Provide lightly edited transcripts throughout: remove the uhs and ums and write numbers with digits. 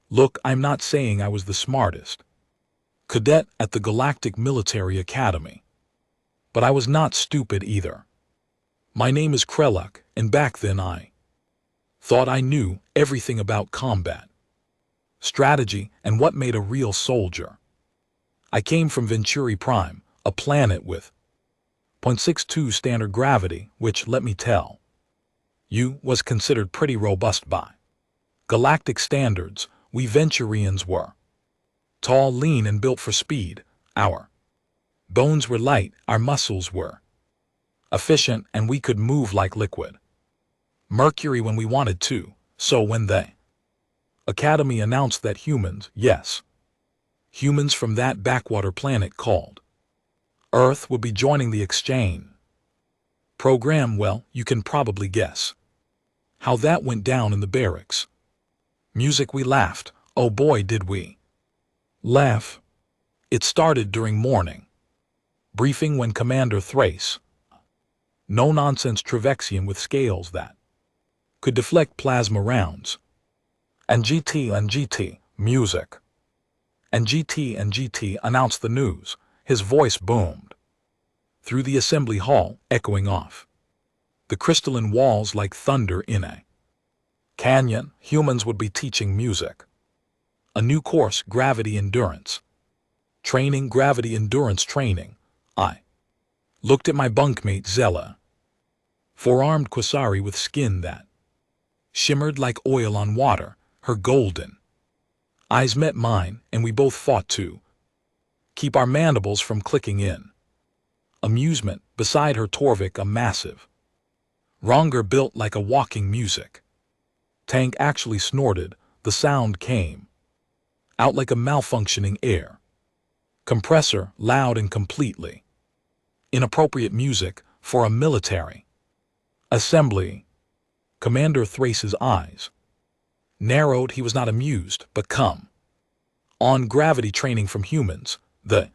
Look, I'm not saying I was the smartest cadet at the Galactic Military Academy, but I was not stupid either. My name is Kreluk, and back then I thought I knew everything about combat, strategy, and what made a real soldier. I came from Venturi Prime, a planet with 0.62 standard gravity, which, let me tell you, was considered pretty robust by galactic standards. We Venturians were tall, lean, and built for speed. Our bones were light, our muscles were efficient, and we could move like liquid mercury when we wanted to. So when the Academy announced that humans, yes, humans from that backwater planet called Earth, would be joining the exchange program, well, you can probably guess how that went down in the barracks. Music, we laughed. Oh boy, did we laugh. It started during morning briefing when Commander Thrace, no-nonsense Trevexian with scales that could deflect plasma rounds, and GT, music, and GT announced the news. His voice boomed through the assembly hall, echoing off the crystalline walls like thunder in a canyon. Humans would be teaching music. A new course, gravity endurance training, gravity endurance training. I looked at my bunkmate Zella, four-armed Quasari with skin that shimmered like oil on water. Her golden eyes met mine, and we both fought to keep our mandibles from clicking in amusement. Beside her, Torvik, a massive Ronger built like a walking music tank, actually snorted. The sound came out like a malfunctioning air compressor, loud and completely inappropriate music for a military assembly. Commander Thrace's eyes narrowed. He was not amused, but come on, gravity training from humans, the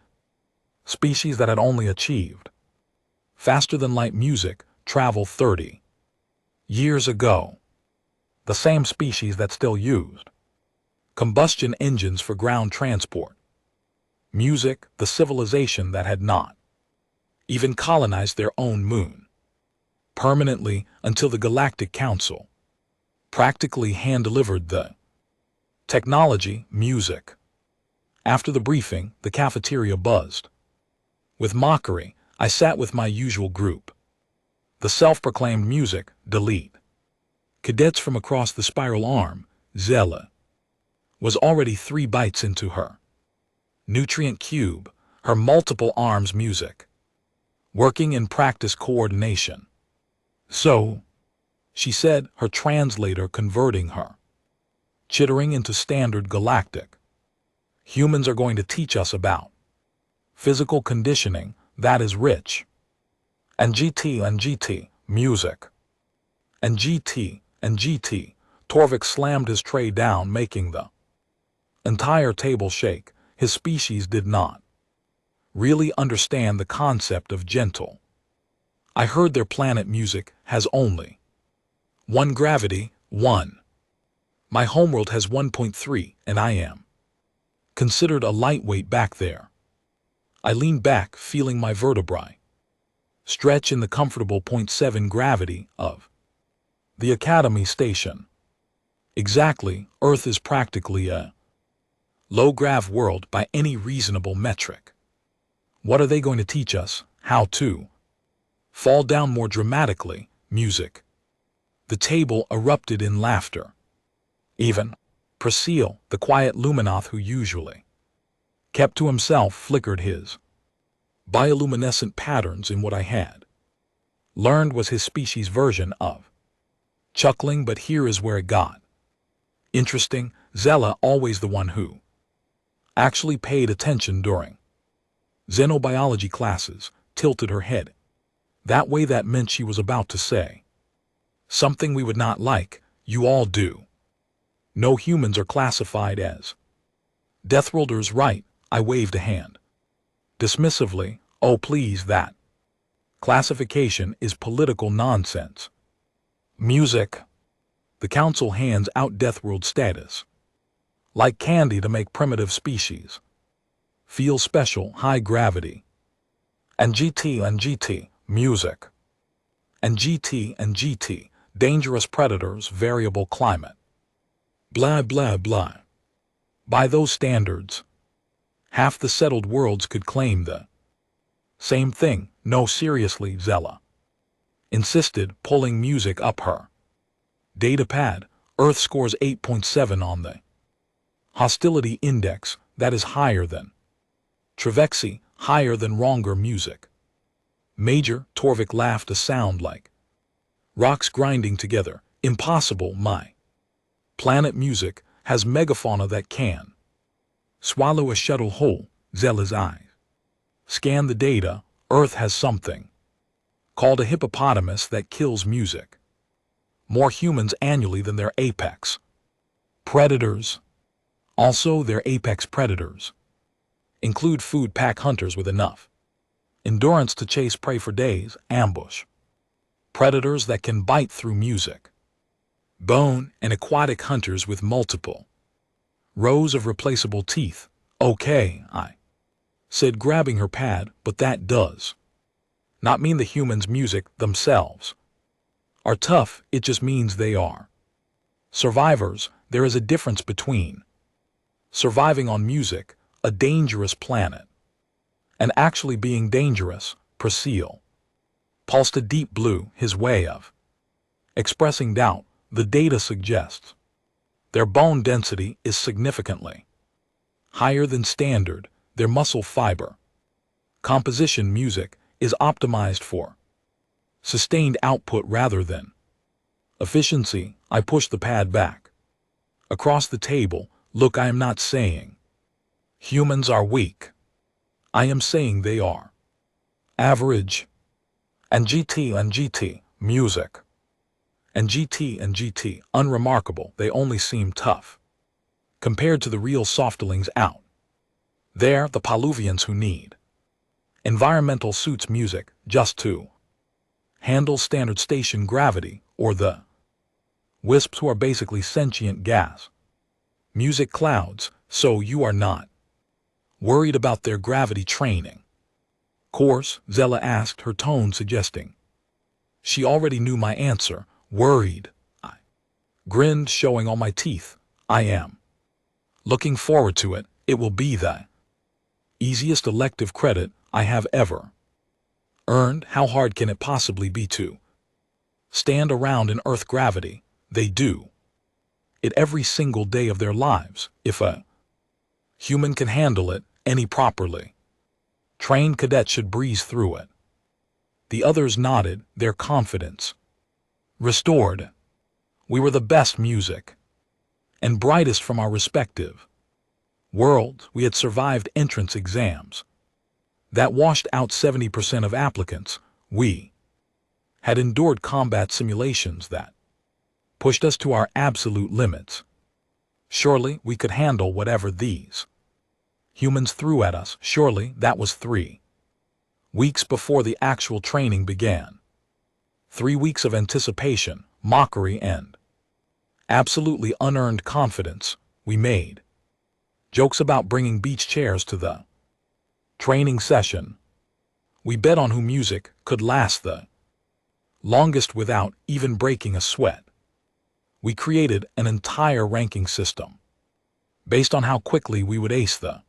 species that had only achieved faster than light music travel 30 years ago, the same species that still used combustion engines for ground transport. Music, the civilization that had not even colonized their own moon permanently until the Galactic Council practically hand-delivered the technology. Music. After the briefing, the cafeteria buzzed with mockery. I sat with my usual group, the self-proclaimed music delete cadets from across the spiral arm. Zella was already 3 bites into her nutrient cube, her multiple arms music working in practice coordination. So, she said, her translator converting her chittering into standard galactic. Humans are going to teach us about physical conditioning that is rich. And GT, music. And GT. Torvik slammed his tray down, making the entire table shake. His species did not really understand the concept of gentle. I heard their planet music has only 1 gravity, 1. My homeworld has 1.3, and I am considered a lightweight back there. I leaned back, feeling my vertebrae stretch in the comfortable 0.7 gravity of the Academy station. Exactly, Earth is practically a low-grav world by any reasonable metric. What are they going to teach us? How to fall down more dramatically. Music. The table erupted in laughter. Even Prasil, the quiet Luminoth who usually kept to himself, flickered his bioluminescent patterns in what I had learned was his species' version of chuckling. But here is where it got interesting. Zella, always the one who actually paid attention during xenobiology classes, tilted her head that way. That meant she was about to say something we would not like. You all do. No humans are classified as Deathworlders, right? I waved a hand dismissively. Oh please, that classification is political nonsense. Music. The council hands out Deathworld status Like candy to make primitive species feel special, high gravity. And GT, music. And GT, dangerous predators, variable climate. Blah, blah, blah. By those standards, half the settled worlds could claim the same thing. No, seriously, Zella insisted, pulling music up her datapad. Earth scores 8.7 on the hostility index. That is higher than Trevexy, higher than Wronger music. Major, Torvik laughed, a sound like rocks grinding together. Impossible, my planet music has megafauna that can swallow a shuttle whole. Zella's eyes scan the data. Earth has something called a hippopotamus that kills music. More humans annually than their apex predators. Also, their apex predators include food pack hunters with enough endurance to chase prey for days, ambush predators that can bite through music, bone, and aquatic hunters with multiple rows of replaceable teeth. Okay, I said, grabbing her pad, but that does not mean the humans' music themselves are tough. It just means they are survivors. There is a difference between surviving on music, a dangerous planet, and actually being dangerous. Perseal pulsed a deep blue, his way of expressing doubt. The data suggests their bone density is significantly higher than standard. Their muscle fiber composition music is optimized for sustained output rather than efficiency. I pushed the pad back across the table. Look, I am not saying humans are weak. I am saying they are average. And GT, music. And GT, unremarkable. They only seem tough compared to the real softlings out there, the Paluvians who need environmental suits music just to handle standard station gravity, or the wisps who are basically sentient gas music clouds. So you are not worried about their gravity training course? Zella asked, her tone suggesting she already knew my answer. Worried? I grinned, showing all my teeth. I am looking forward to it. It will be the easiest elective credit I have ever earned. How hard can it possibly be to stand around in Earth gravity? They do it every single day of their lives. If a human can handle it, any properly trained cadet should breeze through it. The others nodded, their confidence restored. We were the best music and brightest from our respective worlds. We had survived entrance exams that washed out 70% of applicants. We had endured combat simulations that pushed us to our absolute limits. Surely we could handle whatever these humans threw at us. Surely that was 3 weeks before the actual training began. 3 weeks of anticipation, mockery, and absolutely unearned confidence. We made jokes about bringing beach chairs to the training session. We bet on who music could last the longest without even breaking a sweat. We created an entire ranking system based on how quickly we would ace the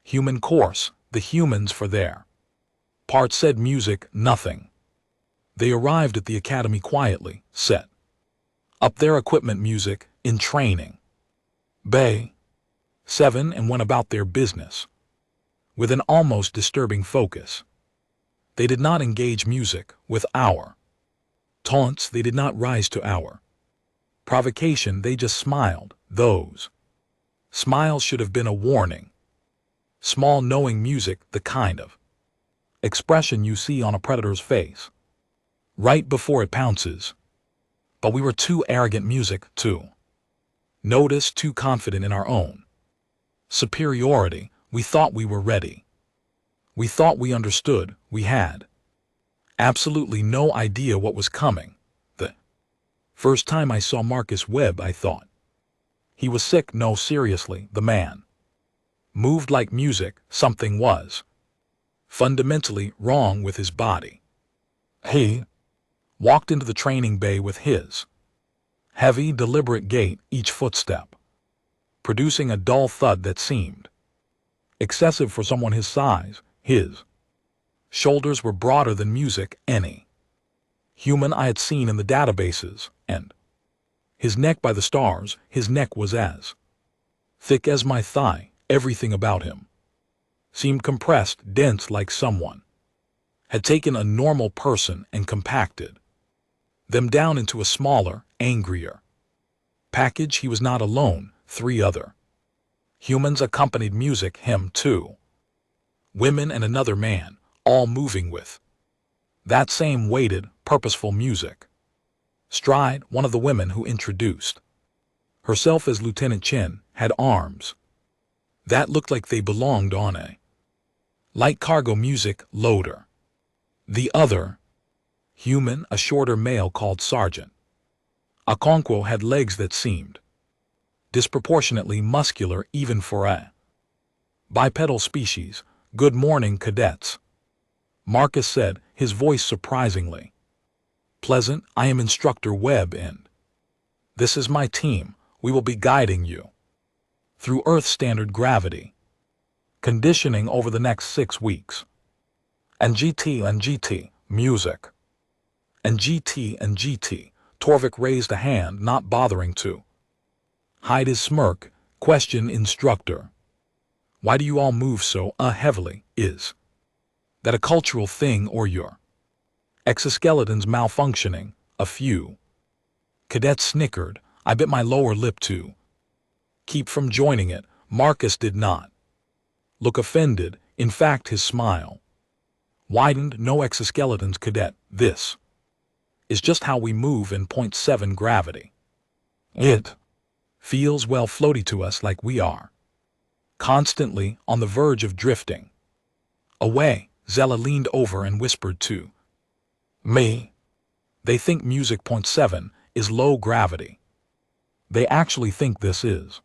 human course. The humans, for their part, said music nothing. They arrived at the academy quietly, set up their equipment, music in training Bay 7, and went about their business with an almost disturbing focus. They did not engage music with our taunts. They did not rise to our provocation. They just smiled. Those smiles should have been a warning. Small, knowing music, the kind of expression you see on a predator's face right before it pounces. But we were too arrogant, music, too notice, too confident in our own superiority. We thought we were ready. We thought we understood. We had absolutely no idea what was coming. The first time I saw Marcus Webb, I thought He was sick, no, seriously, the man moved like music. Something was fundamentally wrong with his body. He walked into the training bay with his heavy, deliberate gait, each footstep producing a dull thud that seemed excessive for someone his size. His shoulders were broader than music any human I had seen in the databases, and his neck by the stars, his neck was as thick as my thigh. Everything about him seemed compressed, dense, like someone had taken a normal person and compacted them down into a smaller, angrier package. He was not alone. 3 other humans accompanied music, him, 2 women and another man, all moving with that same weighted, purposeful music. Stride, one of the women who introduced herself as Lieutenant Chen, had arms that looked like they belonged on a light cargo music loader. The other human, a shorter male called Sergeant Okonkwo, had legs that seemed disproportionately muscular even for a bipedal species. "Good morning, cadets," Marcus said, his voice surprisingly pleasant. "I am Instructor Webb, and this is my team. We will be guiding you through Earth standard gravity conditioning over the next 6 weeks. And GT, music. And GT. Torvik raised a hand, not bothering to hide his smirk. "Question, Instructor. Why do you all move so heavily? Is that a cultural thing, or your exoskeletons malfunctioning?" A few cadets snickered. I bit my lower lip to keep from joining it. Marcus did not look offended. In fact, his smile widened. "No exoskeletons, cadet. This is just how we move in 0.7 gravity. It feels well floaty to us, like we are constantly on the verge of drifting away." Zella leaned over and whispered to me, "They think music 0.7 is low gravity. They actually think this is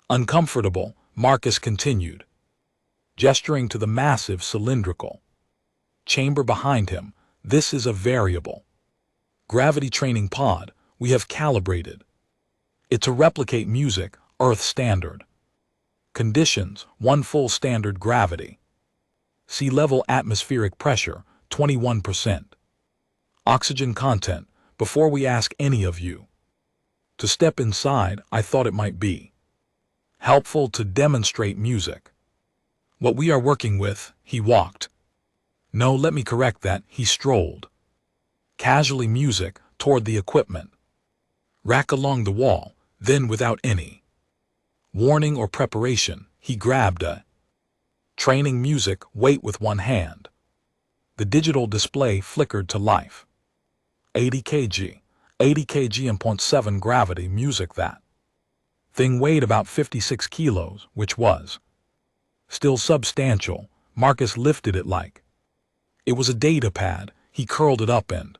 uncomfortable." Marcus continued, gesturing to the massive cylindrical chamber behind him. "This is a variable gravity training pod. We have calibrated it to replicate music, Earth standard conditions. 1 full standard gravity. Sea level atmospheric pressure, 21%. Oxygen content. Before we ask any of you to step inside, I thought it might be helpful to demonstrate music. What we are working with." He walked. No, let me correct that. He strolled casually music toward the equipment rack along the wall. Then, without any warning or preparation, he grabbed a training music weight with one hand. The digital display flickered to life. 80 kg. 80 kg and 0.7 gravity music. That thing weighed about 56 kilos, which was still substantial. Marcus lifted it like it was a data pad. He curled it up and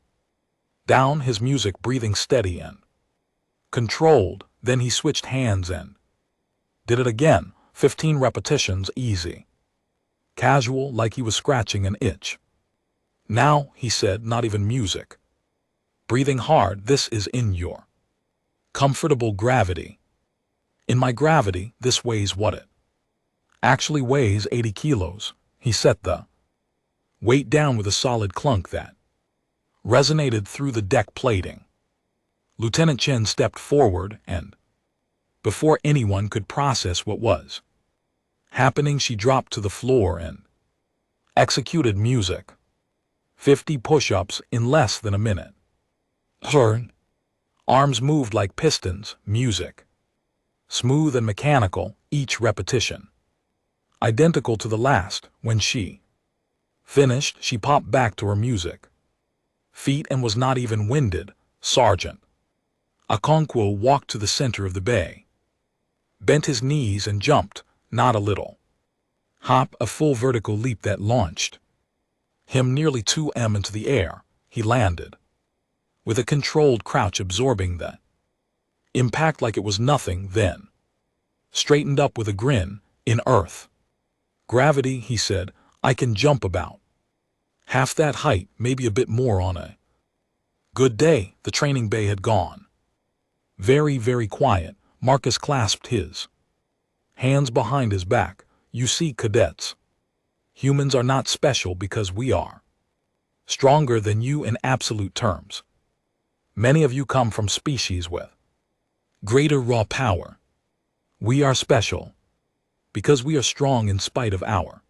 down, his music breathing steady and controlled. Then he switched hands and did it again. 15 repetitions, easy, casual, like he was scratching an itch. "Now," he said, "not even music. Breathing hard. This is in your comfortable gravity. In my gravity, this weighs what it actually weighs, 80 kilos." He set the weight down with a solid clunk that resonated through the deck plating. Lieutenant Chen stepped forward and, before anyone could process what was happening, she dropped to the floor and executed music. 50 push-ups in less than a minute. Her arms moved like pistons. Music smooth and mechanical, each repetition identical to the last. When she finished, she popped back to her music feet and was not even winded. Sergeant Okonkwo walked to the center of the bay, bent his knees and jumped, not a little hop, a full vertical leap that launched him nearly 2 m into the air. He landed with a controlled crouch, absorbing the Impact like it was nothing then. Straightened up with a grin, in Earth. Gravity, he said, I can jump about. Half that height, maybe a bit more on a good day. The training bay had gone. Very, very quiet. Marcus clasped his hands behind his back. You see, cadets, humans are not special because we are stronger than you in absolute terms. Many of you come from species with greater raw power. We are special because we are strong in spite of our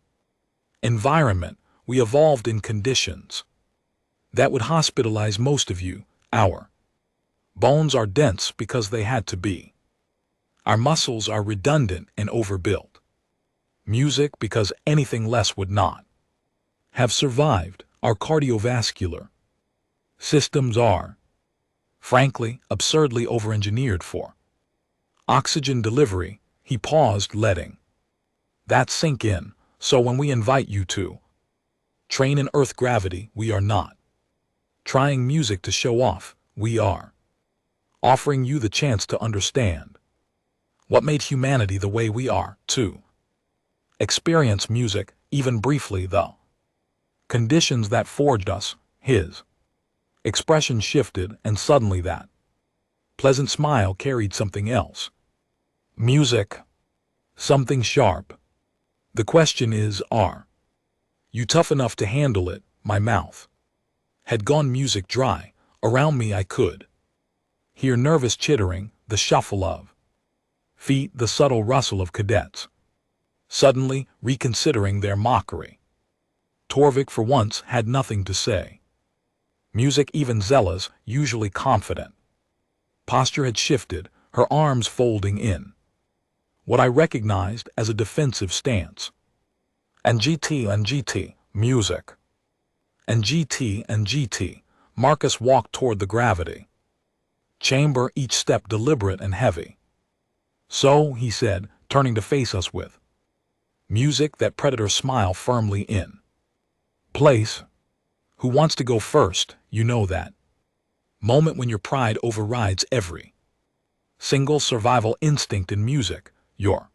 environment. We evolved in conditions that would hospitalize most of you. Our bones are dense because they had to be. Our muscles are redundant and overbuilt. Music because anything less would not have survived. Our cardiovascular systems are, frankly, absurdly over-engineered for oxygen delivery. He paused, letting that sink in. So when we invite you to train in Earth gravity, we are not trying music to show off. We are offering you the chance to understand what made humanity the way we are, to experience music, even briefly though. Conditions that forged us. His expression shifted, and suddenly that pleasant smile carried something else. Music. Something sharp. The question is, are you tough enough to handle it? My mouth had gone music dry. Around me I could hear nervous chittering, the shuffle of feet, the subtle rustle of cadets suddenly reconsidering their mockery. Torvik for once had nothing to say. Music, even Zella's, usually confident posture had shifted, her arms folding in what I recognized as a defensive stance. And GT, music. And GT, Marcus walked toward the gravity chamber, each step deliberate and heavy. So, he said, turning to face us with music, that predator smile firmly in place. Who wants to go first? You know that moment when your pride overrides every single survival instinct in music. Your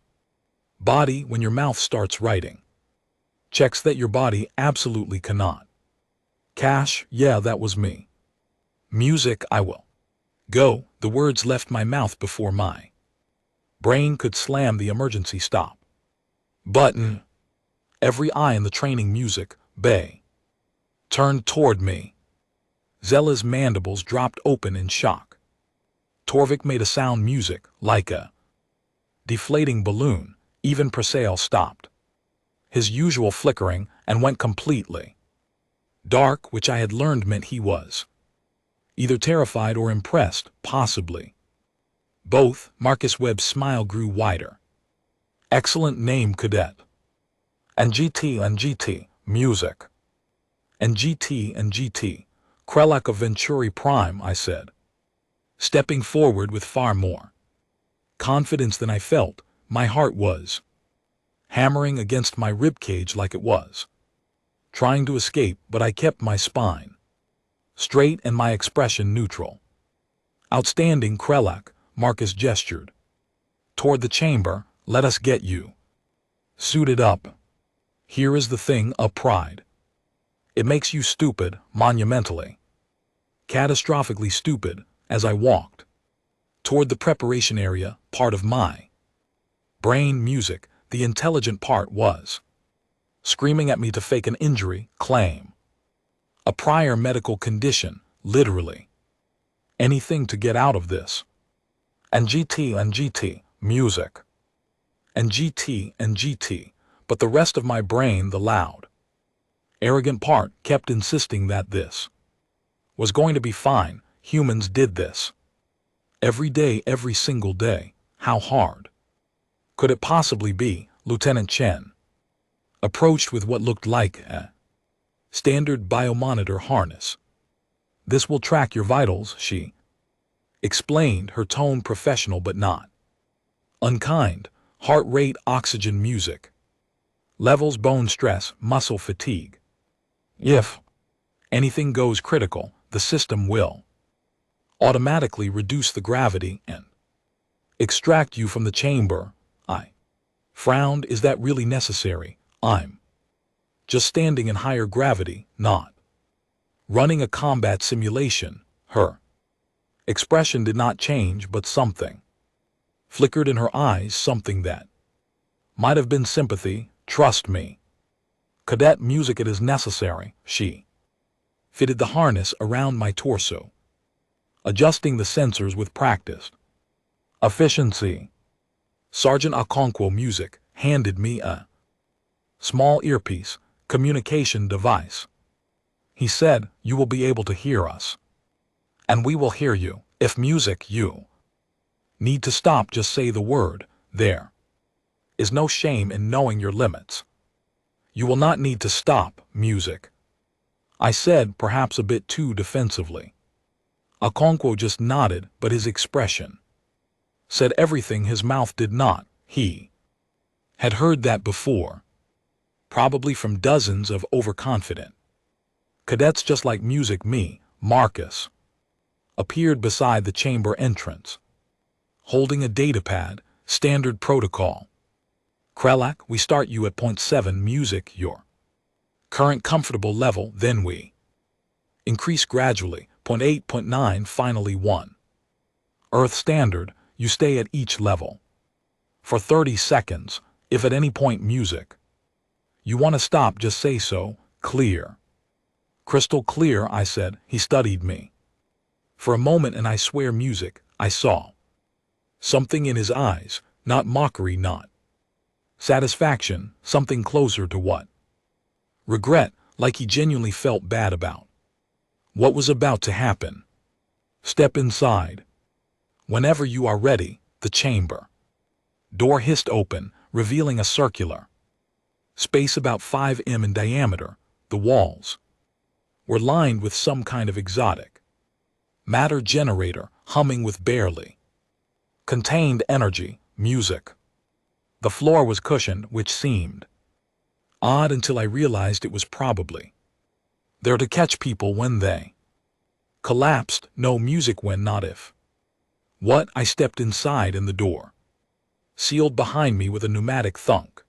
body, when your mouth starts writing checks that your body absolutely cannot cash. Yeah, that was me. Music, I will go. The words left my mouth before my brain could slam the emergency stop button. Every eye in the training music bay turned toward me. Zella's mandibles dropped open in shock. Torvik made a sound, music, like a deflating balloon. Even Presale stopped his usual flickering and went completely dark, which I had learned meant he was either terrified or impressed, possibly both. Marcus Webb's smile grew wider. Excellent name, cadet. And GT, music. And GT, Krelak of Venturi Prime, I said, stepping forward with far more confidence than I felt. My heart was hammering against my ribcage like it was trying to escape, but I kept my spine straight and my expression neutral. Outstanding, Krelak, Marcus gestured toward the chamber. Let us get you suited up. Here is the thing, a pride. It makes you stupid, monumentally, catastrophically stupid. As I walked toward the preparation area, part of my brain, music, the intelligent part, was screaming at me to fake an injury, claim a prior medical condition, literally anything to get out of this. And GT, music. And GT, but the rest of my brain, the loud, arrogant part, kept insisting that this was going to be fine. Humans did this every day, every single day. How hard could it possibly be? Lieutenant Chen approached with what looked like a standard biomonitor harness. This will track your vitals, she explained, her tone professional but not unkind. Heart rate, oxygen, music levels, bone stress, muscle fatigue. If anything goes critical, the system will automatically reduce the gravity and Extract you from the chamber. I frowned. Is that really necessary? I'm just standing in higher gravity, not running a combat simulation. Her expression did not change, but something flickered in her eyes, something that might have been sympathy. Trust me, Cadet, music, it is necessary. She fitted the harness around my torso, adjusting the sensors with practice. Efficiency. Sergeant Okonkwo Music handed me a small earpiece, communication device. He said, "You will be able to hear us. And we will hear you. If music you need to stop, just say the word. There is no shame in knowing your limits. You will not need to stop, music," I said, perhaps a bit too defensively. Okonkwo just nodded, but his expression said everything his mouth did not. He had heard that before, probably from dozens of overconfident cadets just like music. Me, Marcus, appeared beside the chamber entrance, holding a datapad. Standard protocol. Krelak, we start you at 0.7 music, your current comfortable level, then we increase gradually, 0.8, 0.9, finally 1. Earth standard, you stay at each level for 30 seconds. If at any point music you want to stop, just say so. Clear. Crystal clear, I said. He studied me for a moment, and I swear, music, I saw something in his eyes, not mockery, not satisfaction, something closer to what? Regret, like he genuinely felt bad about what was about to happen. Step inside. Whenever you are ready. The chamber door hissed open, revealing a circular space about 5 m in diameter. The walls were lined with some kind of exotic matter generator, humming with barely contained energy. Music. The floor was cushioned, which seemed odd until I realized it was probably there to catch people when they collapsed. No music when, not if. What? I stepped inside, and the door sealed behind me with a pneumatic thunk.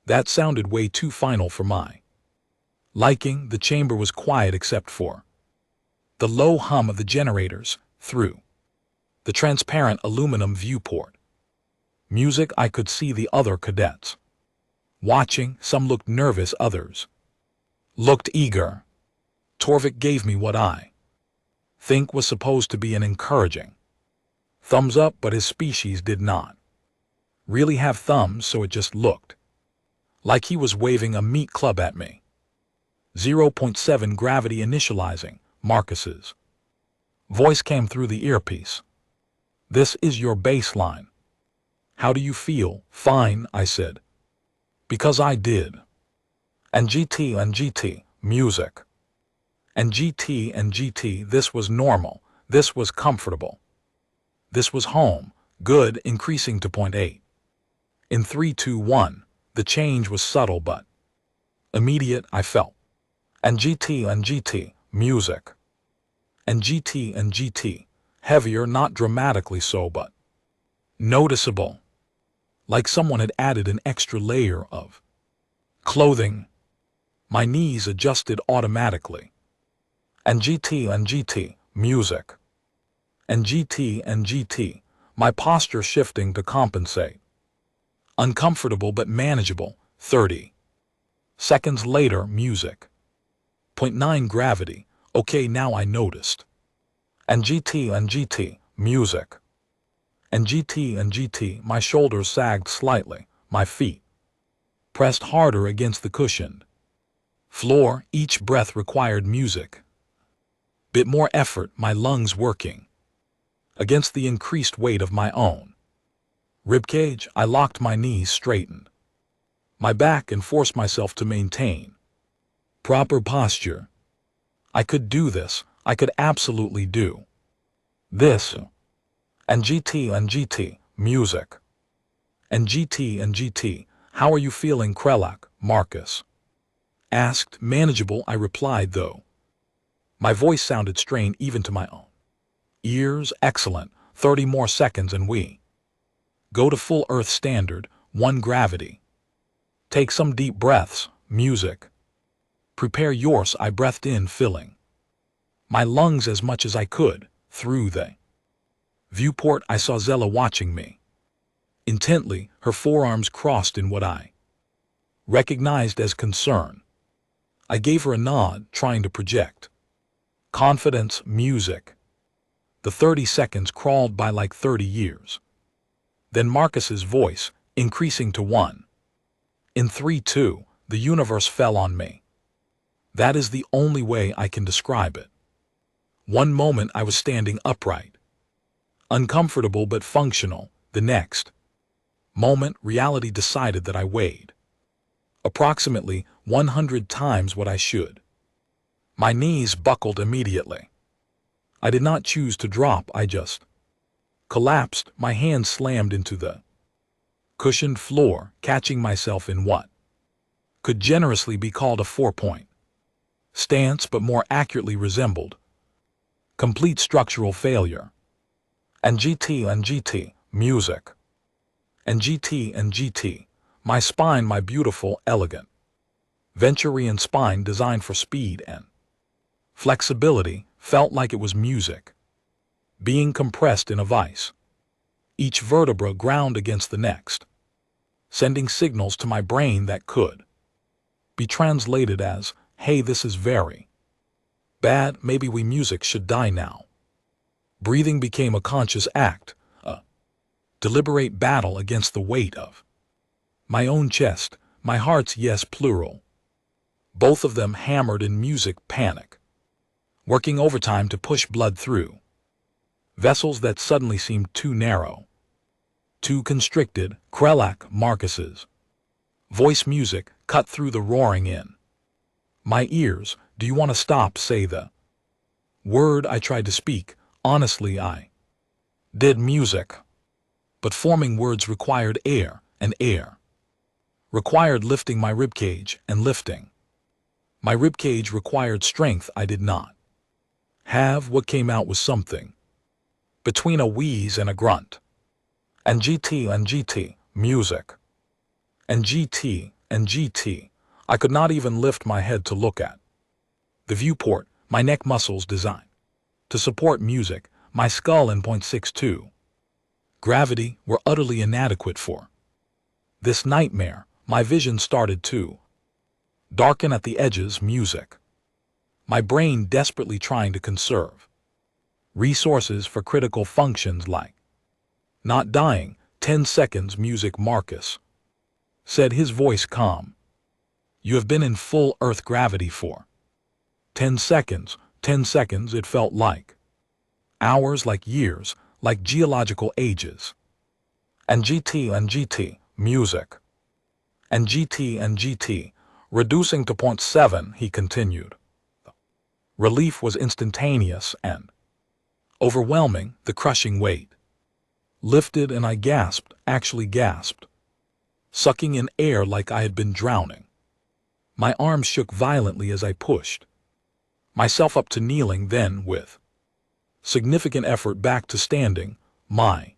That sounded way too final for my liking. The chamber was quiet except for the low hum of the generators through the transparent aluminum viewport. Music. I could see the other cadets watching. Some looked nervous, others looked eager. Torvik gave me what I think was supposed to be an encouraging thumbs up, but his species did not really have thumbs, so it just looked like he was waving a meat club at me. 0.7 gravity initializing. Marcus's voice came through the earpiece. This is your baseline. How do you feel? Fine, I said. Because I did. And GT, music. And GT, this was normal. This was comfortable. This was home. Good, increasing to 0.8. In 3, 2, 1, the change was subtle but immediate, I felt. And GT, music. And GT, heavier, not dramatically so, but noticeable. Like someone had added an extra layer of clothing. My knees adjusted automatically. And GT, music. And GT, my posture shifting to compensate. Uncomfortable but manageable. 30 seconds later, music. 0.9 gravity. Okay, now I noticed. And GT, music. And GT, my shoulders sagged slightly. My feet pressed harder against the cushioned floor. Each breath required music. Bit more effort, my lungs working against the increased weight of my own ribcage. I locked my knees, straightened my back, and forced myself to maintain proper posture. I could do this. I could absolutely do this. And GT, music. And GT, how are you feeling, Krelak? Marcus asked. Manageable, I replied, though my voice sounded strained even to my own ears. Excellent. 30 more seconds and we Go to full Earth standard, 1 gravity. Take some deep breaths, music. Prepare yours, I breathed in, filling my lungs as much as I could. Through the viewport I saw Zella watching me. Intently, her forearms crossed in what I recognized as concern. I gave her a nod, trying to project confidence, music. The 30 seconds crawled by like 30 years. Then Marcus's voice, increasing to 1. In 3, 2, the universe fell on me. That is the only way I can describe it. One moment I was standing upright, uncomfortable but functional. The next moment, reality decided that I weighed approximately 100 times what I should. My knees buckled immediately. I did not choose to drop, I just collapsed, my hands slammed into the cushioned floor, catching myself in what could generously be called a 4-point stance, but more accurately resembled complete structural failure. And GT, music. And GT, my spine, my beautiful, elegant Venturian spine designed for speed and flexibility, felt like it was music, being compressed in a vice. Each vertebra ground against the next, sending signals to my brain that could be translated as, hey, this is very bad, maybe we music should die now. Breathing became a conscious act, a deliberate battle against the weight of my own chest, my heart's yes plural. Both of them hammered in music, panic, working overtime to push blood through vessels that suddenly seemed too narrow, too constricted. Krelak, Marcus's voice, music, cut through the roaring in my ears. Do you want to stop? Say the word. I tried to speak. Honestly, I did, music. But forming words required air, and air required lifting my ribcage, and lifting my ribcage required strength I did not have. What came out was something between a wheeze and a grunt. And GT, music. And GT, I could not even lift my head to look at the viewport, my neck muscles designed to support music, my skull and .62 gravity were utterly inadequate for this nightmare. My vision started to darken at the edges, music. My brain desperately trying to conserve resources for critical functions like not dying. 10 seconds, music. Marcus said, his voice calm. You have been in full Earth gravity for 10 seconds. 10 seconds, it felt like hours, like years, like geological ages. And GT, music. And GT, reducing to .7, he continued. Relief was instantaneous and overwhelming. The crushing weight lifted and I gasped, actually gasped, sucking in air like I had been drowning. My arms shook violently as I pushed myself up to kneeling, then with significant effort back to standing. My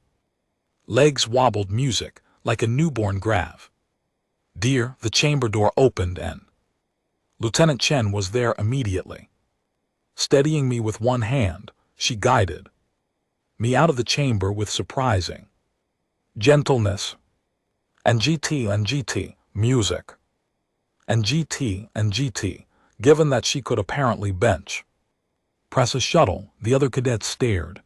legs wobbled, music, like a newborn grav. Dear, the chamber door opened and Lieutenant Chen was there immediately. Steadying me with one hand, she guided me out of the chamber with surprising gentleness. And GT, music. And GT, given that she could apparently bench press a shuttle, the other cadets stared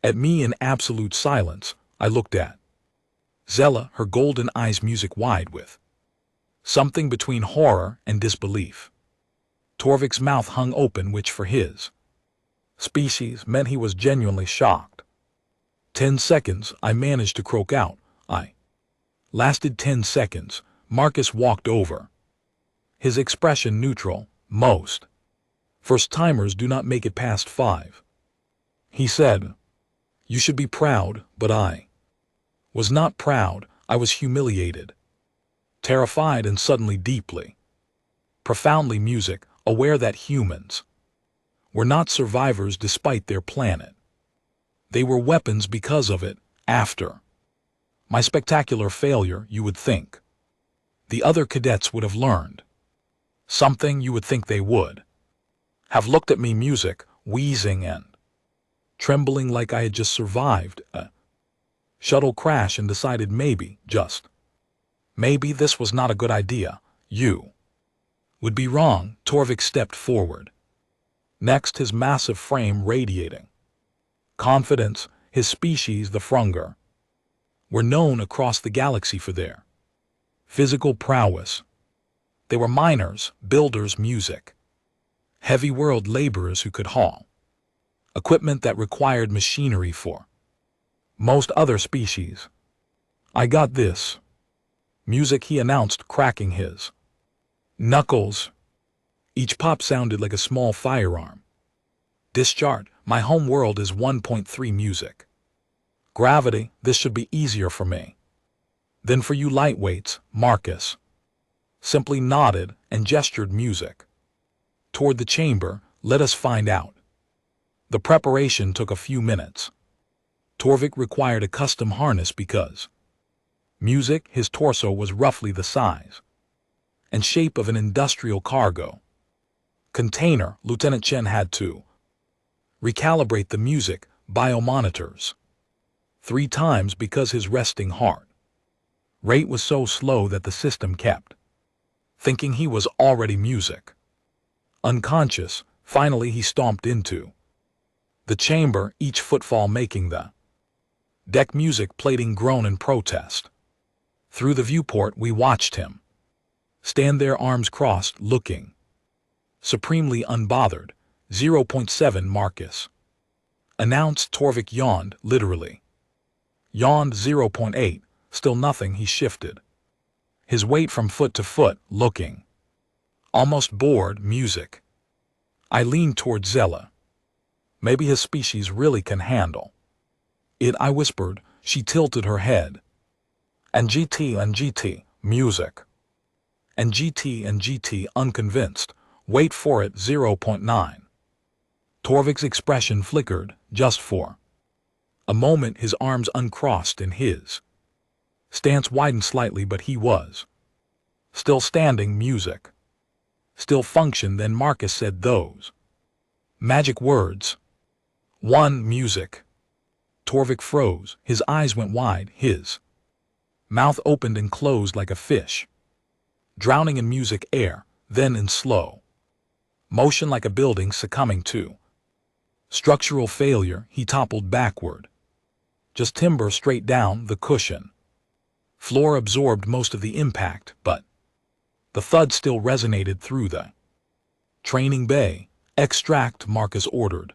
at me in absolute silence. I looked at Zella, her golden eyes music wide with something between horror and disbelief. Torvik's mouth hung open, which for his species meant he was genuinely shocked. 10 seconds, I managed to croak out. I lasted 10 seconds. Marcus walked over, his expression neutral. Most first-timers do not make it past 5. He said, you should be proud, but I was not proud. I was humiliated, terrified, and suddenly deeply, profoundly music, aware that humans were not survivors despite their planet. They were weapons because of it. After My spectacular failure, you would think. The other cadets would have learned. Something you would think they would. Have looked at me, music, wheezing and trembling like I had just survived a shuttle crash and decided maybe, just maybe this was not a good idea. You would be wrong. Torvik stepped forward. Next, his massive frame radiating confidence. His species, the Frunger, were known across the galaxy for their physical prowess. They were miners, builders, music, heavy world laborers who could haul equipment that required machinery for most other species. I got this. Music, he announced, cracking his knuckles. Each pop sounded like a small firearm. Discharge. My home world is 1.3 music. Gravity, this should be easier for me. Then for you lightweights, Marcus simply nodded and gestured music toward the chamber. Let us find out. The preparation took a few minutes. Torvik required a custom harness because music, his torso was roughly the size and shape of an industrial cargo container. Lieutenant Chen had to recalibrate the music biomonitors 3 times because his resting heart rate was so slow that the system kept thinking he was already music. Unconscious, finally he stomped into the chamber, each footfall making the deck music plating groan in protest. Through the viewport we watched him stand there, arms crossed, looking supremely unbothered. 0.7 Marcus announced. Torvik yawned, literally yawned. 0.8, still nothing. He shifted his weight from foot to foot, looking almost bored. Music. I leaned toward Zella. Maybe his species really can handle it, I whispered. She tilted her head. And GT, music. And GT, unconvinced. Wait for it. 0.9. Torvik's expression flickered, just for a moment. His arms uncrossed and his stance widened slightly, but he was still standing. Music still functioned. Then Marcus said those magic words. 1. Music. Torvik froze. His eyes went wide. His mouth opened and closed like a fish drowning in music air, then in slow motion like a building succumbing to structural failure. He toppled backward. Just timber straight down. The cushion floor absorbed most of the impact, but the thud still resonated through the training bay. Extract, Marcus ordered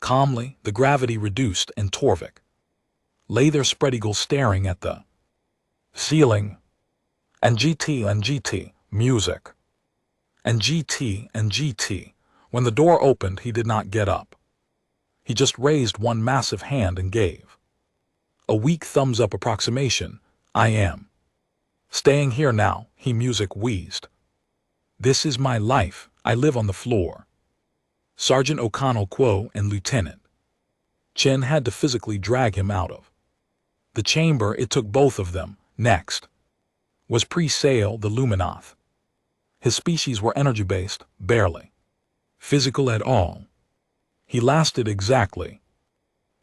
calmly. The gravity reduced and Torvik lay there, spread eagle, staring at the ceiling. And GT, music. And GT. When the door opened, he did not get up. He just raised one massive hand and gave a weak thumbs up approximation. I am staying here now, he music wheezed. This is my life. I live on the floor. Sergeant O'Connell Quo and Lieutenant Chen had to physically drag him out of the chamber. It took both of them. Next was Pre-Sale, the Luminoth. His species were energy-based, barely physical at all. He lasted exactly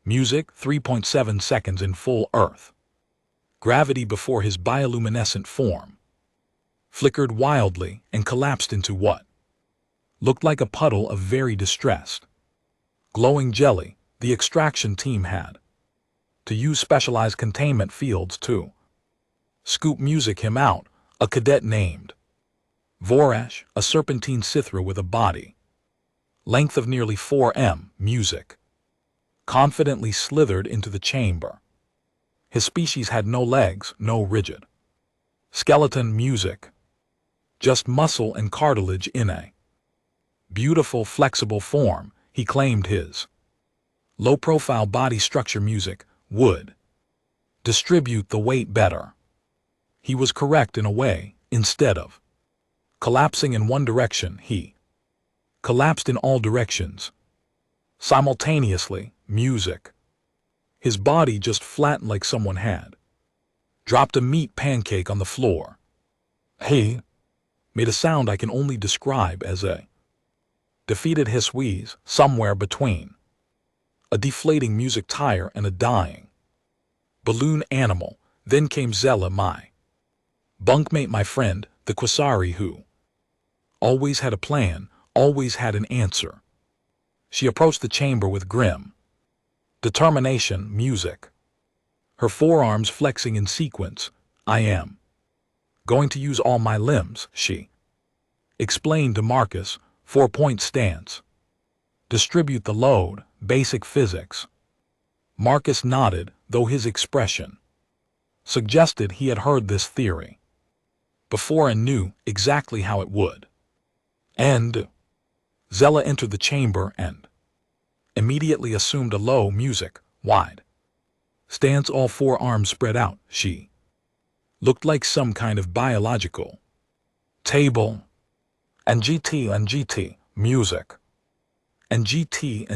music 3.7 seconds in full Earth gravity before his bioluminescent form flickered wildly and collapsed into what looked like a puddle of very distressed glowing jelly. The extraction team had to use specialized containment fields to scoop music him out. A cadet named Vorash, a serpentine Sithra with a body length of nearly 4 m, music confidently slithered into the chamber. His species had no legs, no rigid skeleton. Music just muscle and cartilage in a beautiful flexible form. He claimed his low-profile body structure. Music would distribute the weight better. He was correct in a way. Instead of collapsing in one direction, he collapsed in all directions simultaneously. Music. His body just flattened like someone had dropped a meat pancake on the floor. He made a sound I can only describe as a defeated hiss wheeze, somewhere between a deflating music tire and a dying balloon animal. Then came Zella, my bunkmate, my friend, the Quasari, who always had a plan, always had an answer. She approached the chamber with grim determination, music, her forearms flexing in sequence. I am going to use all my limbs, she explained to Marcus, 4-point stance. Distribute the load, basic physics. Marcus nodded, though his expression suggested he had heard this theory before and knew exactly how it would end. Zella entered the chamber and immediately assumed a low music, wide stance, all forearms spread out. She looked like some kind of biological table. And GT, music. And GT,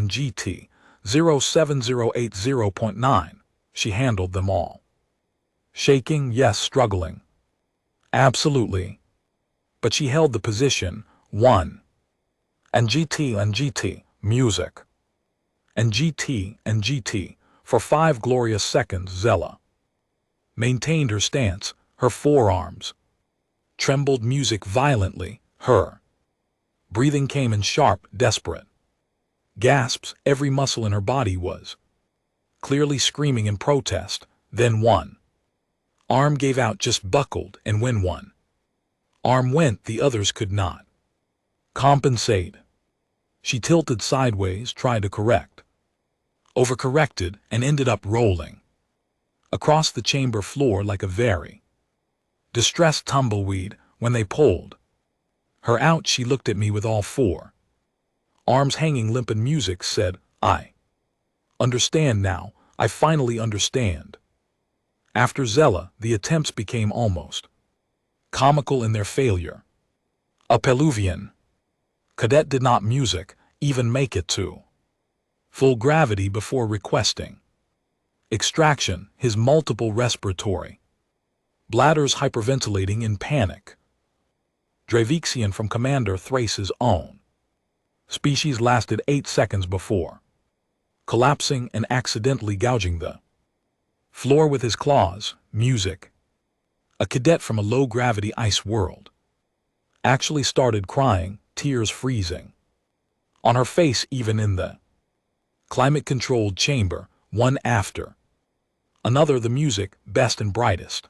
07080.9. She handled them all. Shaking, yes, struggling. Absolutely. But she held the position, 1. And GT, music. And GT, for 5 glorious seconds. Zella maintained her stance, her forearms trembled, music violently, her breathing came in sharp, desperate gasps. Every muscle in her body was clearly screaming in protest. Then one arm gave out, just buckled, and when one arm went, the others could not compensate. She tilted sideways, tried to correct, overcorrected, and ended up rolling across the chamber floor like a very distressed tumbleweed. When they pulled her out, she looked at me with all 4 arms hanging limp, and music said, I understand now. I finally understand. After Zella, the attempts became almost comical in their failure. A Peruvian cadet did not music even make it to full gravity before requesting extraction, his multiple respiratory bladders hyperventilating in panic. Dravixian from Commander Thrace's own species lasted 8 seconds before collapsing and accidentally gouging the floor with his claws. Music, a cadet from a low-gravity ice world, actually started crying, tears freezing on her face even in the climate-controlled chamber. One after another, the music, best and brightest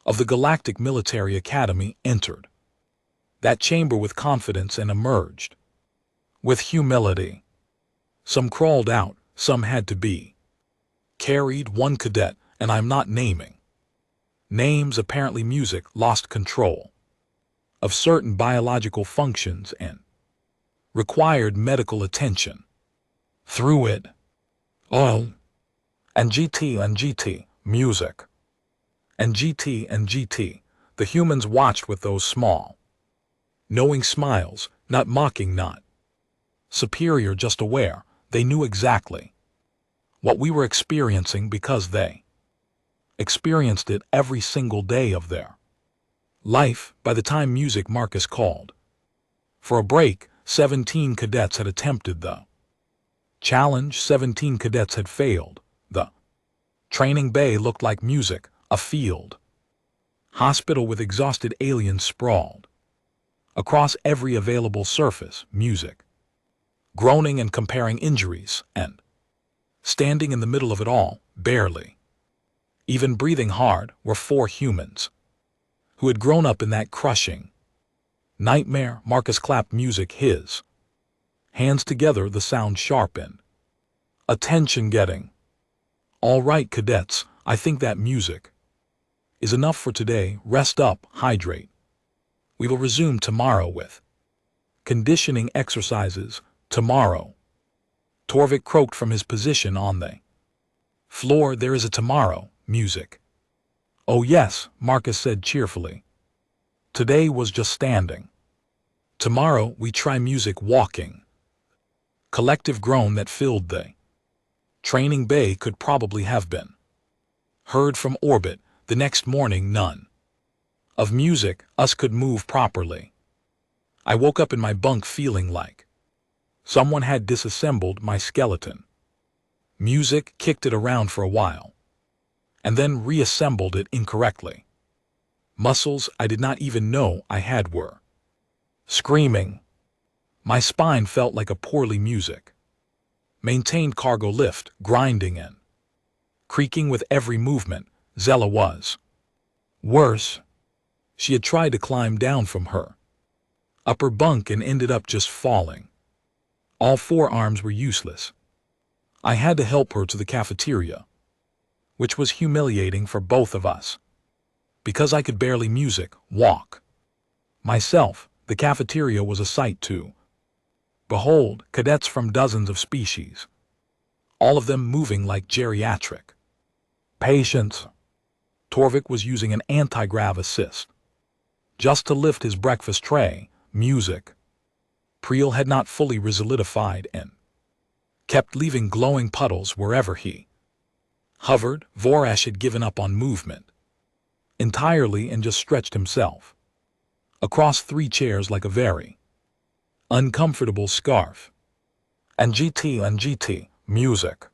of the Galactic Military Academy, entered that chamber with confidence and emerged with humility. Some crawled out, some had to be carried. One cadet, and I'm not naming names, apparently music, lost control of certain biological functions and required medical attention. Through it all, and GT, music, and GT, the humans watched with those small, knowing smiles, not mocking, not superior, just aware. They knew exactly what we were experiencing because they experienced it every single day of their life. By the time music, Marcus called for a break. 17 cadets had attempted the challenge. 17 cadets had failed. The training bay looked like music, a field hospital with exhausted aliens sprawled across every available surface. Music groaning and comparing injuries, and standing in the middle of it all, barely even breathing hard, were 4 humans who had grown up in that crushing nightmare. Marcus clapped music, his hands together, the sound sharpened, attention getting. All right, cadets, I think that music is enough for today. Rest up, hydrate. We will resume tomorrow with conditioning exercises. Tomorrow. Torvik croaked from his position on the floor. There is a tomorrow. Music. Oh yes, Marcus said cheerfully. Today was just standing. Tomorrow we try music, walking. Collective groan that filled the training bay could probably have been heard from orbit. The next morning, none of music us could move properly. I woke up in my bunk feeling like someone had disassembled my skeleton. Music kicked it around for a while, and then reassembled it incorrectly. Muscles I did not even know I had were screaming. My spine felt like a poorly music maintained cargo lift, grinding and creaking with every movement. Zella was worse. She had tried to climb down from her upper bunk and ended up just falling. All four arms were useless. I had to help her to the cafeteria, which was humiliating for both of us, because I could barely walk. Myself, the cafeteria was a sight to behold. Cadets from dozens of species, all of them moving like geriatric patients. Torvik was using an anti-grav assist just to lift his breakfast tray. Music. Priel had not fully resolidified and kept leaving glowing puddles wherever he hovered. Vorash had given up on movement entirely and just stretched himself across 3 chairs like a very uncomfortable scarf. And GT, music.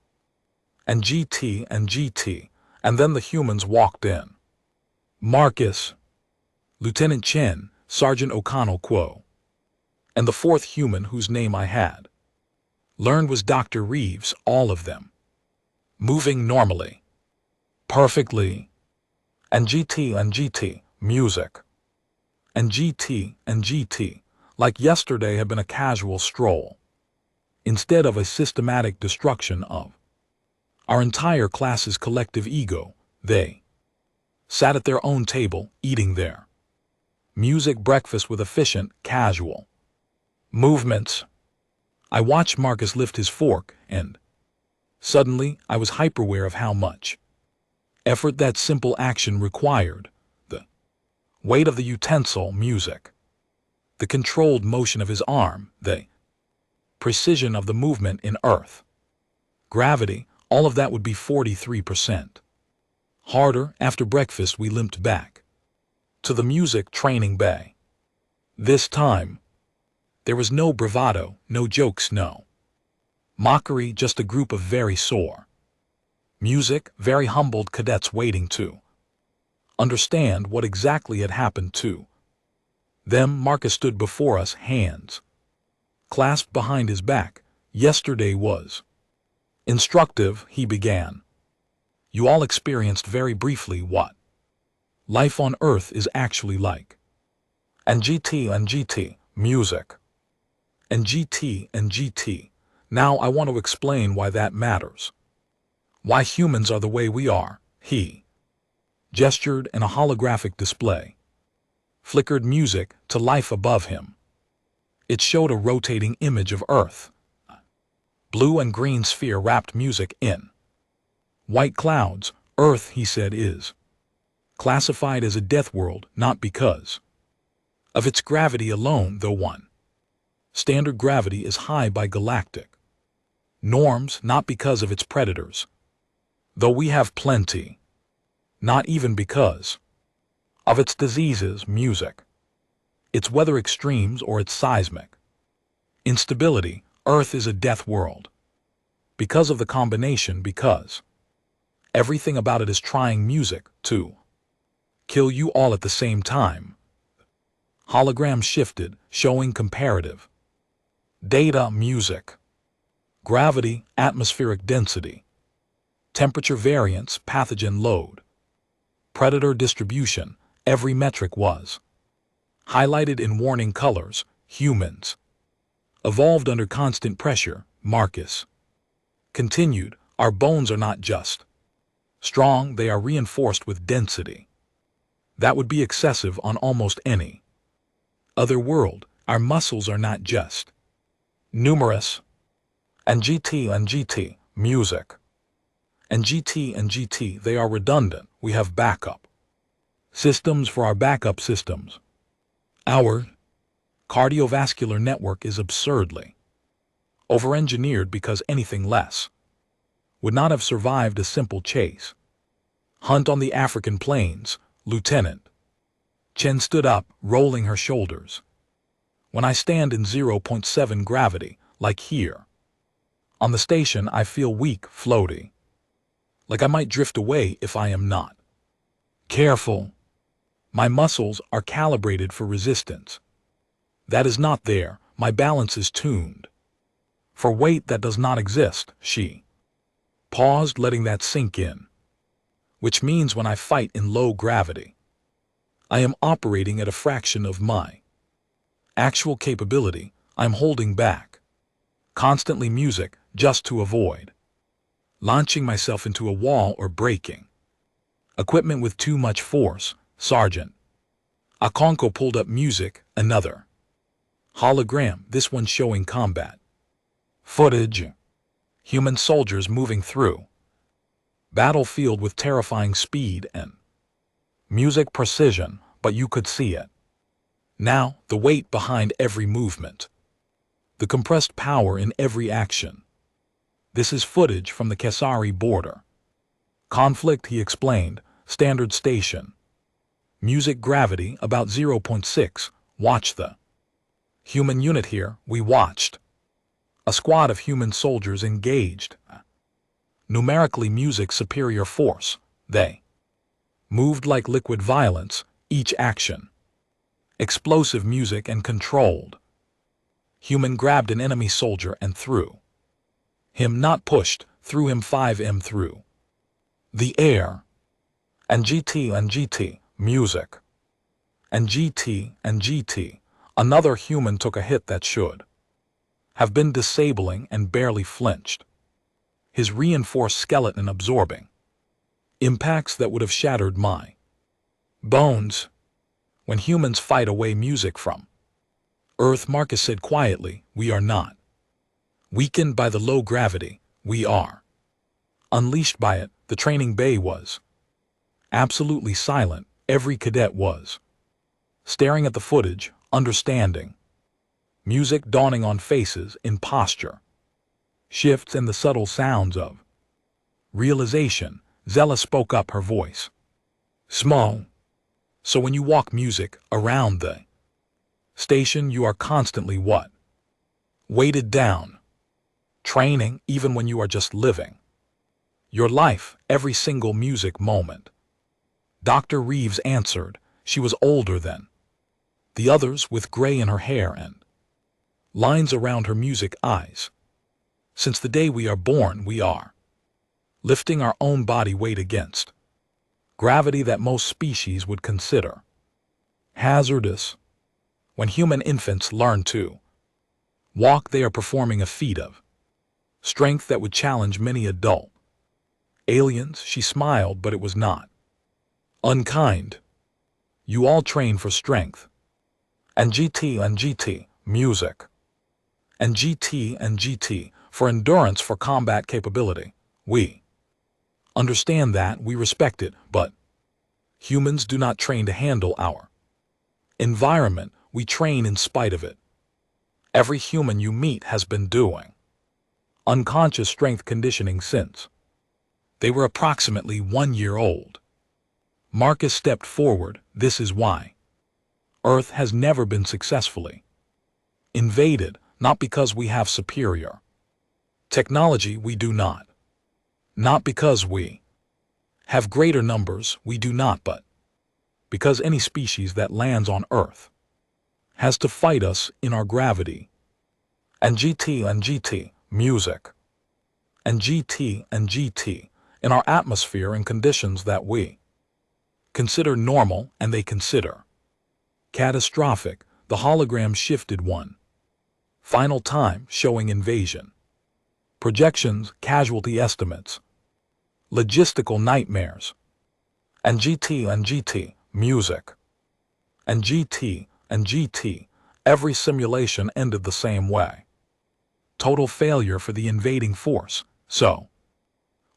And GT, and then the humans walked in. Marcus, Lieutenant Chen, Sergeant O'Connell Quo, and the 4th human whose name I had learned was Dr. Reeves, all of them moving normally, perfectly. And GT, music. And GT, like yesterday had been a casual stroll, instead of a systematic destruction of our entire class's collective ego. They sat at their own table, eating their music breakfast with efficient, casual movements. I watched Marcus lift his fork, and suddenly I was hyper-aware of how much effort that simple action required. The weight of the utensil, music. The controlled motion of his arm, the precision of the movement in earth, gravity, all of that would be 43% harder. After breakfast, we limped back to the music training bay. This time, there was no bravado, no jokes, no mockery, just a group of very sore music, very humbled cadets waiting to understand what exactly had happened to them. Marcus stood before us, hands clasped behind his back. Yesterday was instructive, he began. You all experienced very briefly what life on Earth is actually like. And GT, music. And GT. Now I want to explain why that matters. Why humans are the way we are. He gestured, and a holographic display flickered music to life above him. It showed a rotating image of Earth. Blue and green sphere wrapped music in white clouds. Earth, he said, is classified as a death world, not because of its gravity alone, though one standard gravity is high by galactic norms, not because of its predators, though we have plenty, not even because of its diseases, music, its weather extremes, or its seismic instability. Earth is a death world because of the combination, because everything about it is trying music to kill you all at the same time. Hologram shifted, showing comparative data, music, gravity, atmospheric density, temperature variance, pathogen load, predator distribution. Every metric was highlighted in warning colors. Humans evolved under constant pressure. Marcus continued, our bones are not just strong, they are reinforced with density. That would be excessive on almost any other world. Our muscles are not just numerous. And GT, music. And GT, they are redundant. We have backup systems for our backup systems. Our cardiovascular network is absurdly over-engineered because anything less would not have survived a simple chase. Hunt on the African plains, Lieutenant. Chen stood up, rolling her shoulders. When I stand in 0.7 gravity, like here. On the station, I feel weak, floaty. Like I might drift away if I am not careful. My muscles are calibrated for resistance. That is not there, my balance is tuned. For weight that does not exist, she paused, letting that sink in. Which means when I fight in low gravity, I am operating at a fraction of my actual capability. I'm holding back. Constantly music, just to avoid launching myself into a wall or breaking equipment with too much force. Sergeant Akonko pulled up music, another hologram, this one showing combat footage. Human soldiers moving through battlefield with terrifying speed and music precision, but you could see it. Now, the weight behind every movement. The compressed power in every action. This is footage from the Kasari border conflict, he explained. Standard station. Music gravity about 0.6. Watch the human unit here. We watched a squad of human soldiers engaged. Numerically music superior force. They moved like liquid violence, each action. Explosive music and controlled. Human grabbed an enemy soldier and threw him, not pushed, threw him 5m through the air. And GT, music. And GT, another human took a hit that should have been disabling and barely flinched. His reinforced skeleton absorbing impacts that would have shattered my bones. When humans fight away music from Earth, Marcus said quietly, we are not weakened by the low gravity, we are unleashed by it. The training bay was absolutely silent. Every cadet was staring at the footage, understanding. Music dawning on faces, in posture. Shifts and the subtle sounds of realization. Zella spoke up, her voice small. So when you walk music around the station, you are constantly what? Weighted down. Training, even when you are just living your life, every single music moment. Dr. Reeves answered. She was older than the others, with gray in her hair and lines around her music eyes. Since the day we are born, we are lifting our own body weight against gravity that most species would consider hazardous. When human infants learn to walk, they are performing a feat of strength that would challenge many adult aliens. She smiled, but it was not unkind. You all train for strength. And GT, music. And GT, for endurance, for combat capability. We understand that, we respect it, but humans do not train to handle our environment. We train in spite of it. Every human you meet has been doing unconscious strength conditioning since they were approximately 1 year old. Marcus stepped forward. This is why Earth has never been successfully invaded, not because we have superior technology, we do not. Not because we have greater numbers, we do not, but because any species that lands on Earth has to fight us in our gravity. And GT, music. And GT, in our atmosphere and conditions that we consider normal and they consider catastrophic. The hologram shifted one final time, showing invasion projections, casualty estimates, logistical nightmares. And GT, music. And GT, every simulation ended the same way. Total failure for the invading force. So,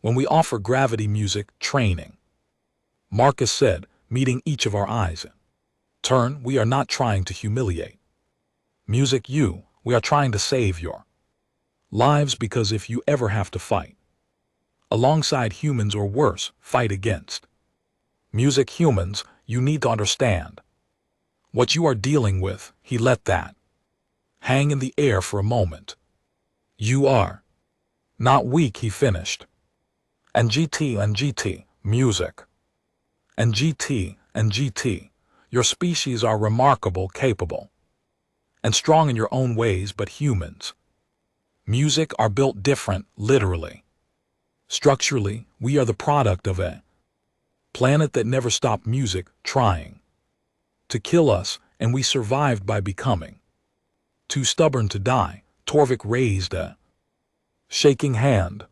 when we offer gravity music training, Marcus said, meeting each of our eyes in turn, we are not trying to humiliate music you, we are trying to save your lives, because if you ever have to fight alongside humans or worse, fight against Music humans, you need to understand. What you are dealing with, he let that hang in the air for a moment. You are not weak, he finished. And GT, music. And GT, your species are remarkable, capable, and strong in your own ways, but humans, music, are built different, literally. Structurally, we are the product of a planet that never stopped music trying to kill us, and we survived by becoming too stubborn to die. Torvik raised a shaking hand.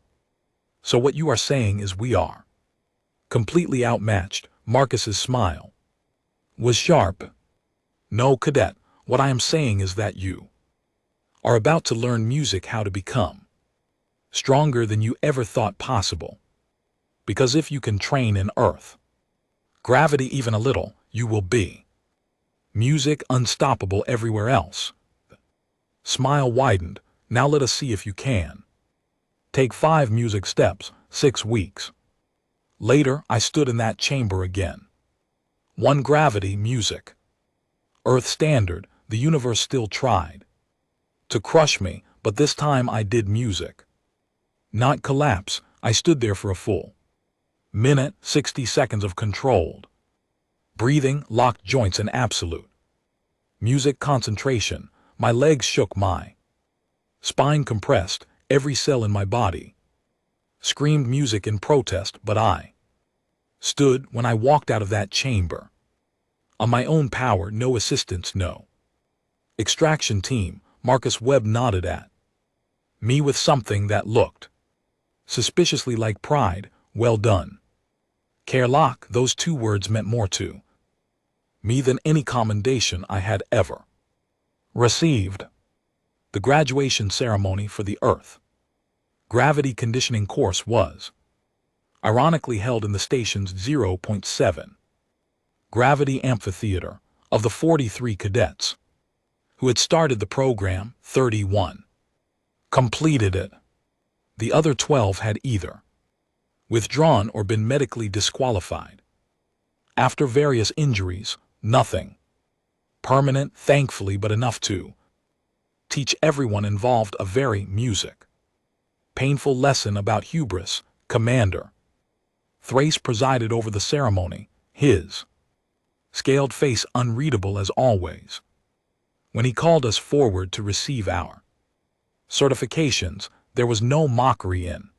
So what you are saying is we are completely outmatched. Marcus's smile was sharp. No, Cadet, what I am saying is that you are about to learn music, how to become stronger than you ever thought possible. Because if you can train in Earth gravity even a little, you will be music unstoppable everywhere else. Smile widened. Now let us see if you can take 5 music steps. 6 weeks later, I stood in that chamber again. 1 gravity, music. Earth standard, the universe still tried to crush me, but this time I did music. Not collapse. I stood there for a full minute, 60 seconds of controlled breathing, locked joints, and absolute music concentration. My legs shook, my spine compressed, every cell in my body screamed music in protest, but I stood. When I walked out of that chamber on my own power, no assistance, no extraction team. Marcus Webb nodded at me with something that looked suspiciously like pride. Well done, Kerlock. Those 2 words meant more to me than any commendation I had ever received. The graduation ceremony for the Earth gravity conditioning course was ironically held in the station's 0.7 gravity amphitheater. Of the 43 cadets who had started the program, 31 completed it. The other 12 had either withdrawn or been medically disqualified after various injuries. Nothing permanent, thankfully, but enough to teach everyone involved a very music painful lesson about hubris. Commander Thrace presided over the ceremony, his scaled face unreadable as always. When he called us forward to receive our certifications, there was no mockery in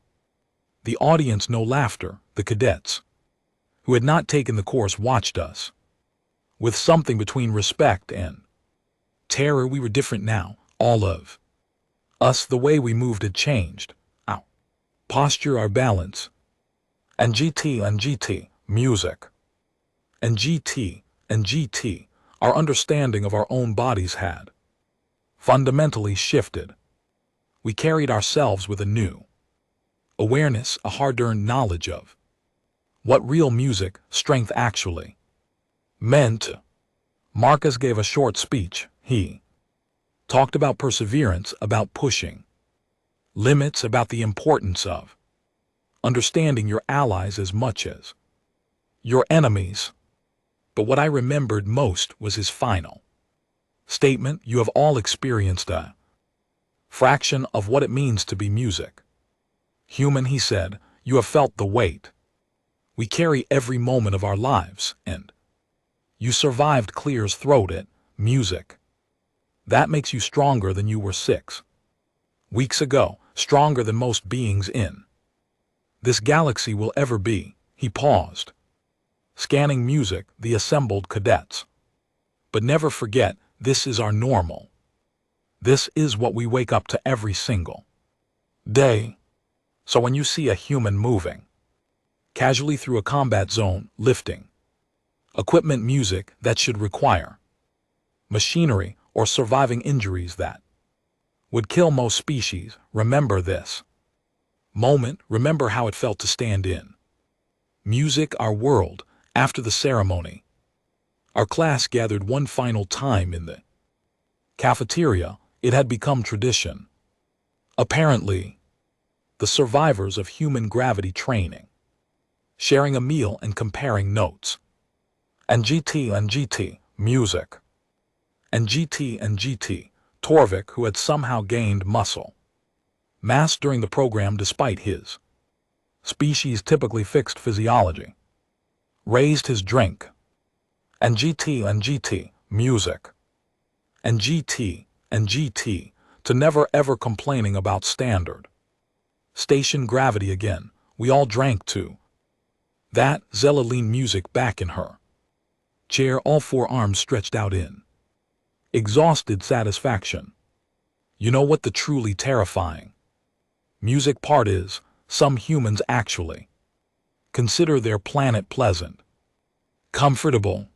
the audience, no laughter. The cadets who had not taken the course watched us with something between respect and terror. We were different now, all of us. The way we moved had changed. Our posture, our balance. And GT, music. And GT, our understanding of our own bodies had fundamentally shifted. We carried ourselves with a new awareness, a hard-earned knowledge of what real music strength actually meant. Marcus gave a short speech. He talked about perseverance, about pushing limits, about the importance of understanding your allies as much as your enemies. But what I remembered most was his final statement. You have all experienced a fraction of what it means to be music human, he said. You have felt the weight we carry every moment of our lives, and you survived. Clears throat it. Music. That makes you stronger than you were 6 weeks ago, stronger than most beings in this galaxy will ever be. He paused, scanning music, the assembled cadets. But never forget, this is our normal. This is what we wake up to every single day. So when you see a human moving casually through a combat zone, lifting equipment, music that should require machinery, or surviving injuries that would kill most species, remember this moment. Remember how it felt to stand in music, our world. After the ceremony, our class gathered one final time in the cafeteria. It had become tradition. Apparently, the survivors of human gravity training sharing a meal and comparing notes. And GT, music. And GT, Torvik, who had somehow gained muscle mass during the program despite his species' typically fixed physiology, raised his drink. And GT, music. And GT, to never ever complaining about standard station gravity again. We all drank too. That Zella leaned music back in her chair, all four arms stretched out in exhausted satisfaction. You know what the truly terrifying music part is? Some humans actually consider their planet pleasant, comfortable.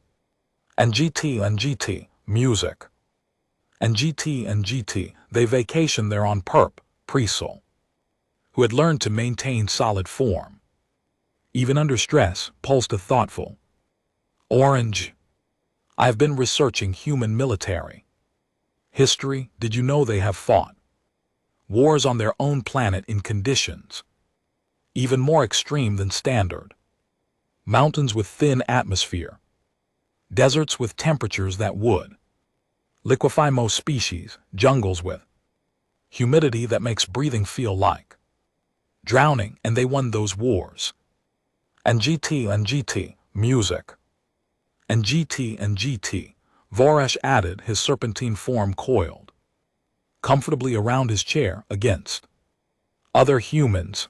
And GT, music. And GT, they vacation there on Presol, who had learned to maintain solid form, even under stress, pulsed a thoughtful orange. I have been researching human military history. Did you know they have fought wars on their own planet in conditions even more extreme than standard? Mountains with thin atmosphere, deserts with temperatures that would liquefy most species, jungles with humidity that makes breathing feel like drowning, and they won those wars. And GT, music. And GT, Voresh added, his serpentine form coiled comfortably around his chair against other humans.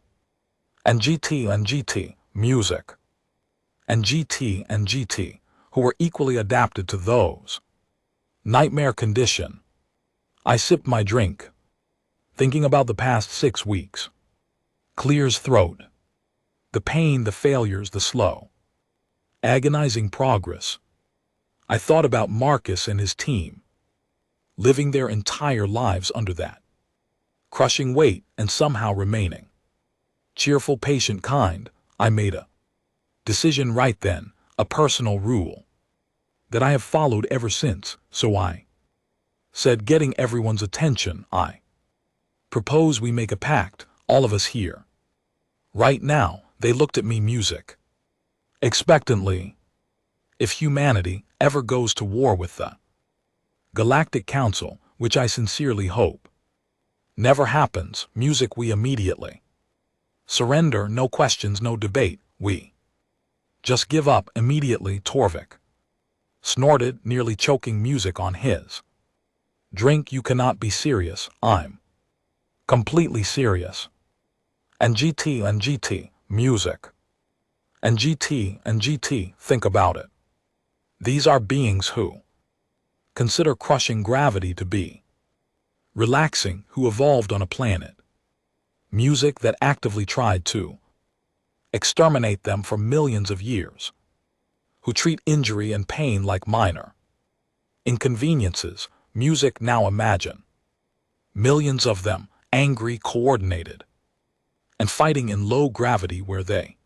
And GT, music. And GT, who were equally adapted to those nightmare condition. I sipped my drink, thinking about the past 6 weeks. Clears throat. The pain, the failures, the slow, agonizing progress. I thought about Marcus and his team, living their entire lives under that crushing weight and somehow remaining cheerful, patient, kind. I made a decision right then, a personal rule that I have followed ever since. So I said, getting everyone's attention, I propose we make a pact, all of us here right now. They looked at me, music, expectantly. If humanity ever goes to war with the Galactic Council, which I sincerely hope never happens, music, we immediately surrender, no questions, no debate. We just give up immediately. Torvik snorted, nearly choking music on his drink. You cannot be serious. I'm completely serious. And GT, music. And GT, think about it. These are beings who consider crushing gravity to be relaxing, who evolved on a planet music that actively tried to exterminate them for millions of years, who treat injury and pain like minor inconveniences. Music, now imagine millions of them, angry, coordinated, and fighting in low gravity where they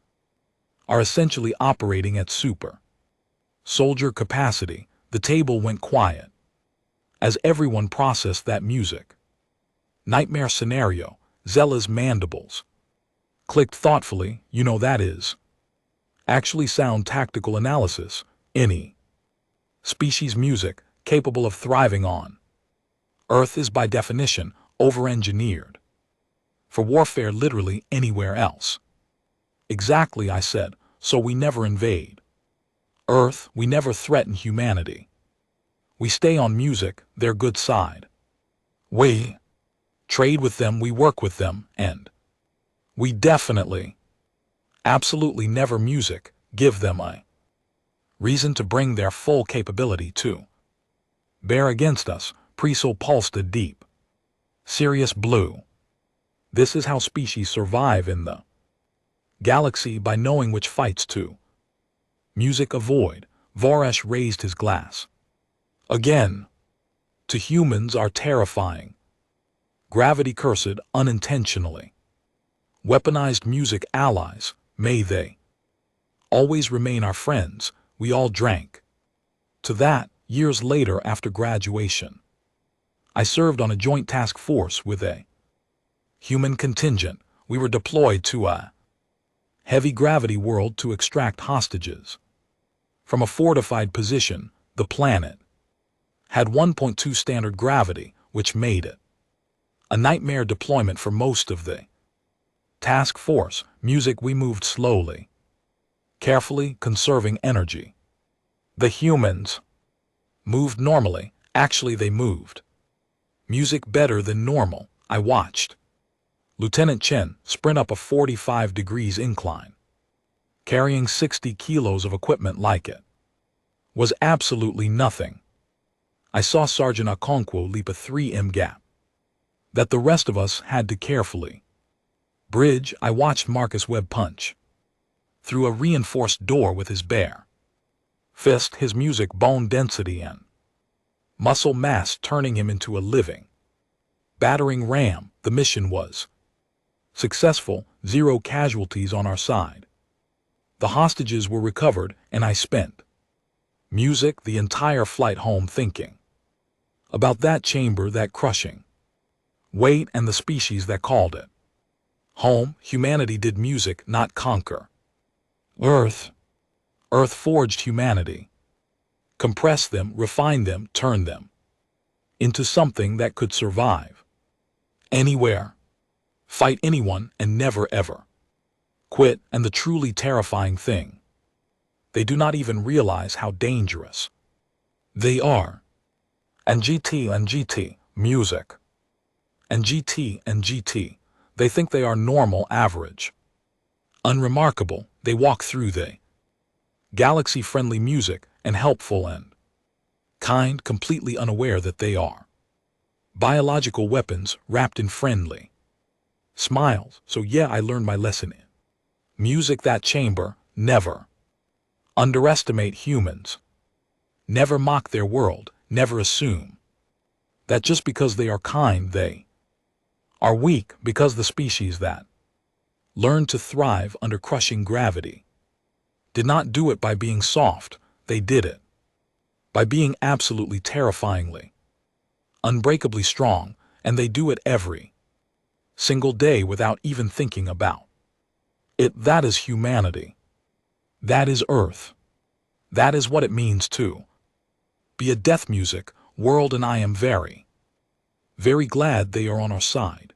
are essentially operating at super soldier capacity. The table went quiet as everyone processed that music nightmare scenario. Zella's mandibles clicked thoughtfully. You know, that is actually sound tactical analysis. Any species music capable of thriving on Earth is by definition over-engineered for warfare literally anywhere else. Exactly, I said. So we never invade Earth, we never threaten humanity. We stay on music, their good side. We trade with them, we work with them, and we definitely, absolutely never music, give them a reason to bring their full capability to bear against us. Presol pulsed a deep, serious blue. This is how species survive in the galaxy, by knowing which fights to music avoid. Voresh raised his glass again. To humans are terrifying gravity cursed, unintentionally weaponized music allies. May they always remain our friends. We all drank to that. Years later, after graduation, I served on a joint task force with a human contingent. We were deployed to a Heavy gravity world to extract hostages. From a fortified position, the planet had 1.2 standard gravity, which made it a nightmare deployment for most of the task force. Music, we moved slowly, carefully conserving energy. The humans moved normally. Actually, they moved music better than normal. I watched Lieutenant Chen sprint up a 45 degrees incline, carrying 60 kilos of equipment like it was absolutely nothing. I saw Sergeant Okonkwo leap a 3M gap that the rest of us had to carefully bridge. I watched Marcus Webb punch through a reinforced door with his bare fist, his music bone density and muscle mass turning him into a living battering ram. The mission was successful, 0 casualties on our side. The hostages were recovered, and I spent music the entire flight home thinking about that chamber, that crushing weight, and the species that called it home. Humanity did music, not conquer Earth. Earth forged humanity, compressed them, refined them, turned them into something that could survive anywhere, fight anyone, and never ever quit. And the truly terrifying thing, they do not even realize how dangerous they are. And GT, music, and GT, they think they are normal, average, unremarkable. They walk through the galaxy-friendly music and helpful and kind, completely unaware that they are biological weapons wrapped in friendly smiles. So yeah, I learned my lesson in music, that chamber. Never underestimate humans. Never mock their world. Never assume that just because they are kind, they are weak. Because the species that learned to thrive under crushing gravity did not do it by being soft. They did it by being absolutely terrifyingly, unbreakably strong, and they do it every single day without even thinking about it. That is humanity. That is Earth. That is what it means to be a death music world, and I am very, very glad they are on our side.